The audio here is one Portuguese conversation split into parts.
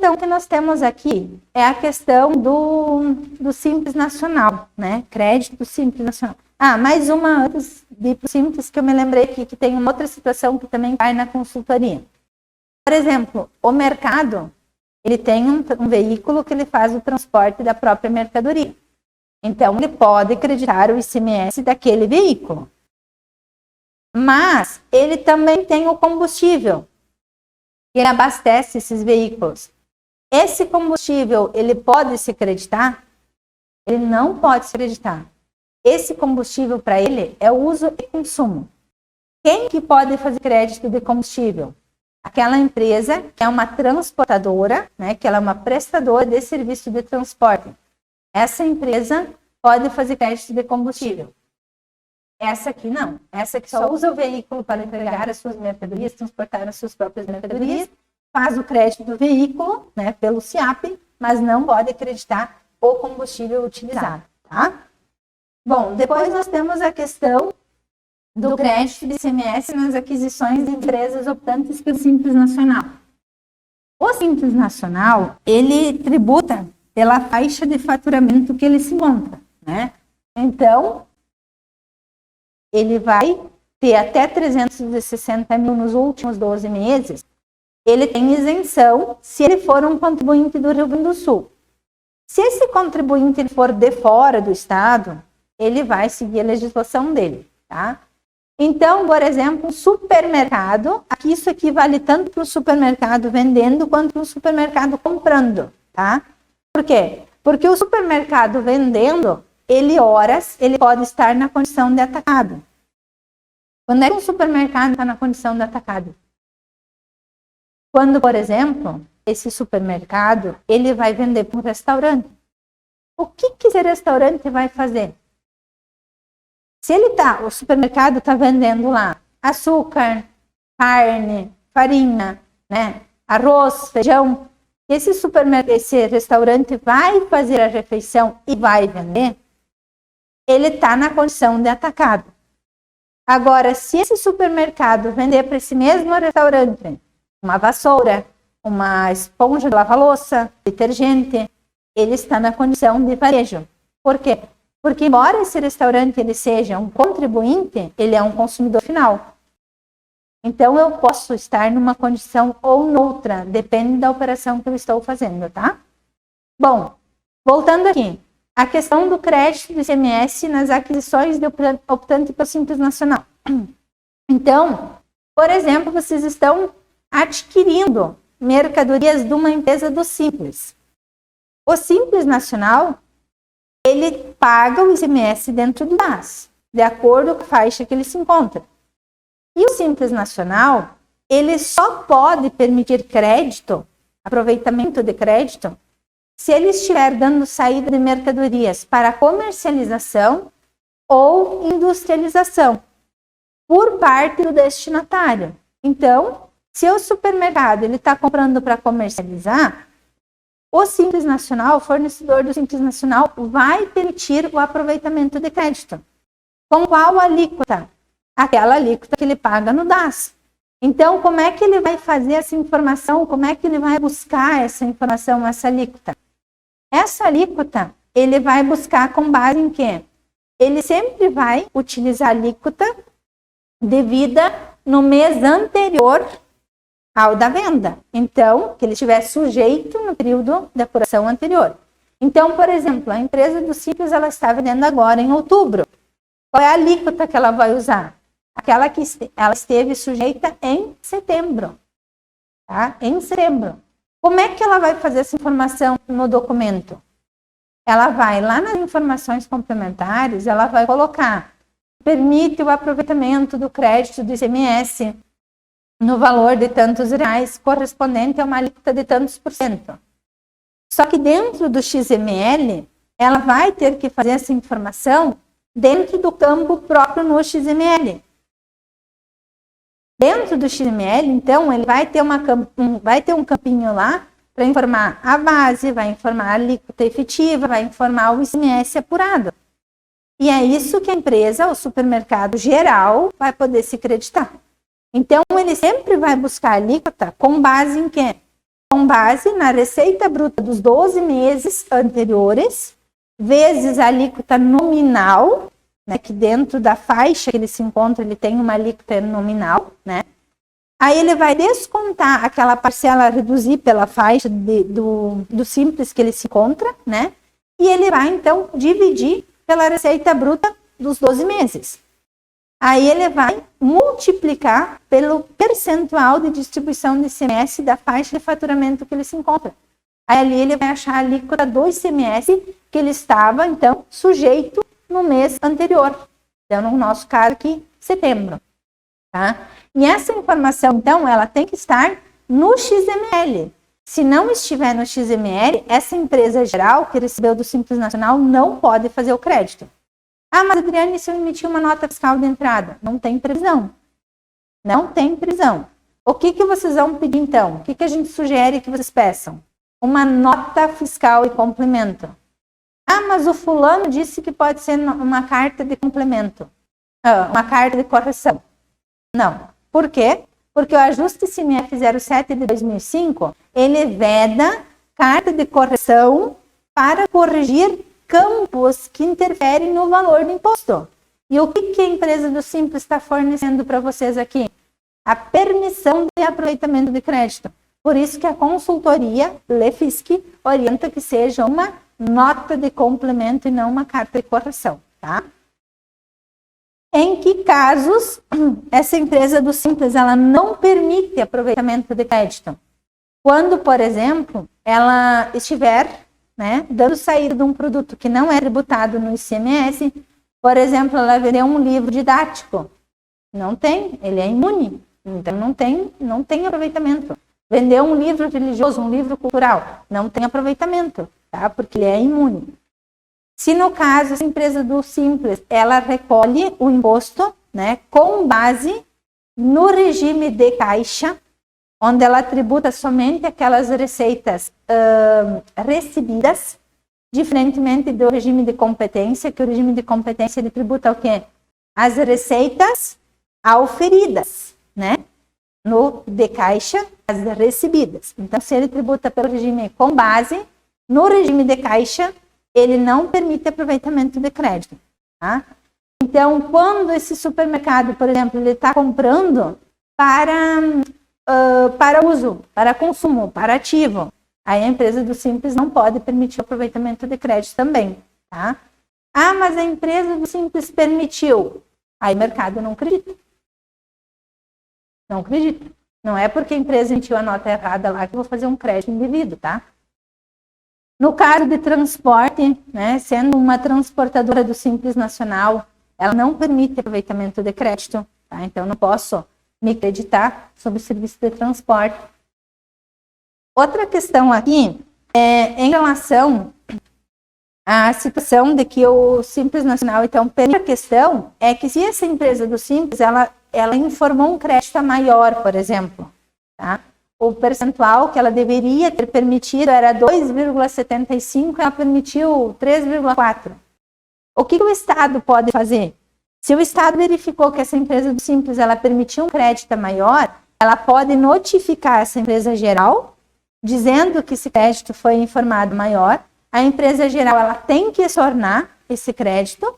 questão que nós temos aqui é a questão do Simples Nacional, né? Crédito do Simples Nacional. Mais uma antes de ir para o Simples que eu me lembrei aqui, que tem uma outra situação que também vai na consultoria. Por exemplo, o mercado, ele tem um veículo que ele faz o transporte da própria mercadoria. Então, ele pode acreditar o ICMS daquele veículo. Mas, ele também tem o combustível. Ele abastece esses veículos. Esse combustível, ele pode se acreditar? Ele não pode se acreditar. Esse combustível, para ele, é uso e consumo. Quem que pode fazer crédito de combustível? Aquela empresa que é uma transportadora, né, que ela é uma prestadora de serviço de transporte. Essa empresa pode fazer crédito de combustível. Essa aqui não. Essa aqui só usa o veículo para entregar as suas mercadorias, transportar as suas próprias mercadorias, faz o crédito do veículo, né, pelo SIAP, mas não pode acreditar o combustível utilizado, tá? Bom, depois nós temos a questão do crédito de ICMS nas aquisições de empresas optantes pelo Simples Nacional. O Simples Nacional, ele tributa pela faixa de faturamento que ele se encontra, né? Então, ele vai ter até 360 mil nos últimos 12 meses, ele tem isenção se ele for um contribuinte do Rio Grande do Sul. Se esse contribuinte for de fora do estado, ele vai seguir a legislação dele, tá? Então, por exemplo, um supermercado, aqui isso aqui vale tanto para o supermercado vendendo quanto para o supermercado comprando, tá? Por quê? Porque o supermercado vendendo, ele pode estar na condição de atacado. Quando é que um supermercado está na condição de atacado? Quando, por exemplo, esse supermercado, ele vai vender para um restaurante. O que esse restaurante vai fazer? Se o supermercado está vendendo lá açúcar, carne, farinha, né, arroz, feijão, esse restaurante vai fazer a refeição e vai vender, ele está na condição de atacado. Agora, se esse supermercado vender para esse mesmo restaurante uma vassoura, uma esponja de lavar louça, detergente, ele está na condição de varejo. Por quê? Porque embora esse restaurante ele seja um contribuinte, ele é um consumidor final. Então, eu posso estar numa condição ou noutra, depende da operação que eu estou fazendo, tá? Bom, voltando aqui, a questão do crédito do ICMS nas aquisições de optante pelo Simples Nacional. Então, por exemplo, vocês estão adquirindo mercadorias de uma empresa do Simples. O Simples Nacional, ele paga o ICMS dentro do DAS, de acordo com a faixa que ele se encontra. E o Simples Nacional, ele só pode permitir crédito, aproveitamento de crédito, se ele estiver dando saída de mercadorias para comercialização ou industrialização, por parte do destinatário. Então, se o supermercado está comprando para comercializar, o Simples Nacional, o fornecedor do Simples Nacional, vai permitir o aproveitamento de crédito. Com qual alíquota? Aquela alíquota que ele paga no DAS. Então, como é que ele vai fazer essa informação? Como é que ele vai buscar essa informação, essa alíquota? Essa alíquota, ele vai buscar com base em quê? Ele sempre vai utilizar a alíquota devida no mês anterior ao da venda. Então, que ele estiver sujeito no período de apuração anterior. Então, por exemplo, a empresa do Simples, ela está vendendo agora em outubro. Qual é a alíquota que ela vai usar? Aquela que ela esteve sujeita em setembro. Tá? Em setembro. Como é que ela vai fazer essa informação no documento? Ela vai lá nas informações complementares, ela vai colocar, permite o aproveitamento do crédito do ICMS no valor de tantos reais, correspondente a uma alíquota de tantos %. Só que dentro do XML, ela vai ter que fazer essa informação dentro do campo próprio no XML. Dentro do XML, então, ele vai ter um campinho lá para informar a base, vai informar a alíquota efetiva, vai informar o ICMS apurado. E é isso que a empresa, o supermercado geral, vai poder se creditar. Então, ele sempre vai buscar a alíquota com base em quê? com base na receita bruta dos 12 meses anteriores, vezes a alíquota nominal, né, que dentro da faixa que ele se encontra, ele tem uma alíquota nominal, né? Aí ele vai descontar aquela parcela, reduzir pela faixa do simples que ele se encontra, né? E ele vai, então, dividir pela receita bruta dos 12 meses. Aí ele vai multiplicar pelo percentual de distribuição de ICMS da faixa de faturamento que ele se encontra. Aí ali ele vai achar a alíquota do ICMS que ele estava, então, sujeito no mês anterior. Então, no nosso caso aqui, setembro. Tá? E essa informação, então, ela tem que estar no XML. Se não estiver no XML, essa empresa geral que recebeu do Simples Nacional não pode fazer o crédito. Ah, mas Adriane, se eu emitir uma nota fiscal de entrada? Não tem previsão. Não tem previsão. O que vocês vão pedir, então? O que a gente sugere que vocês peçam? Uma nota fiscal e complemento. Ah, mas o fulano disse que pode ser uma carta de complemento. Uma carta de correção. Não. Por quê? Porque o ajuste ICMS 07 de 2005, ele veda carta de correção para corrigir campos que interferem no valor do imposto. E o que a empresa do Simples está fornecendo para vocês aqui? A permissão de aproveitamento de crédito. Por isso que a consultoria LEFISC orienta que seja uma nota de complemento e não uma carta de correção, tá? Em que casos essa empresa do Simples ela não permite aproveitamento de crédito? Quando, por exemplo, ela estiver, né, dando saída de um produto que não é tributado no ICMS, por exemplo, ela vender um livro didático. Não tem, ele é imune, então não tem aproveitamento. Vender um livro religioso, um livro cultural, não tem aproveitamento, tá? Porque ele é imune. Se no caso, essa empresa do Simples, ela recolhe o imposto, né, com base no regime de caixa, onde ela tributa somente aquelas receitas recebidas, diferentemente do regime de competência, que o regime de competência ele tributa o quê? As receitas auferidas, né? No de caixa, as recebidas. Então, se ele tributa pelo regime com base, no regime de caixa, ele não permite aproveitamento de crédito, tá? Então, quando esse supermercado, por exemplo, ele está comprando para uso, para consumo, para ativo, aí a empresa do Simples não pode permitir o aproveitamento de crédito também, tá? Ah, mas a empresa do Simples permitiu. Aí o mercado não acredita. Não acredita. Não é porque a empresa emitiu a nota errada lá que eu vou fazer um crédito indevido, tá? No caso de transporte, né, sendo uma transportadora do Simples Nacional, ela não permite aproveitamento de crédito, tá? Então, não posso me creditar sobre o serviço de transporte. Outra questão aqui é em relação à situação de que o Simples Nacional, então, a primeira questão é que se essa empresa do Simples, ela informou um crédito maior, por exemplo, tá? O percentual que ela deveria ter permitido era 2,75, ela permitiu 3,4. O que o Estado pode fazer? Se o Estado verificou que essa empresa do Simples ela permitiu um crédito maior, ela pode notificar essa empresa geral, dizendo que esse crédito foi informado maior. A empresa geral ela tem que estornar esse crédito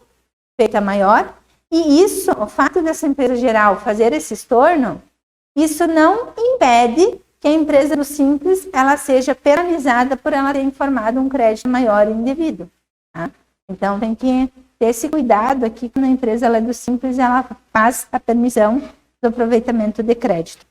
feito maior, e isso, o fato dessa empresa geral fazer esse estorno, isso não impede que a empresa do Simples ela seja penalizada por ela ter informado um crédito maior indevido, tá? Então tem que ter esse cuidado aqui quando a empresa ela é do Simples, ela faz a permissão do aproveitamento de crédito.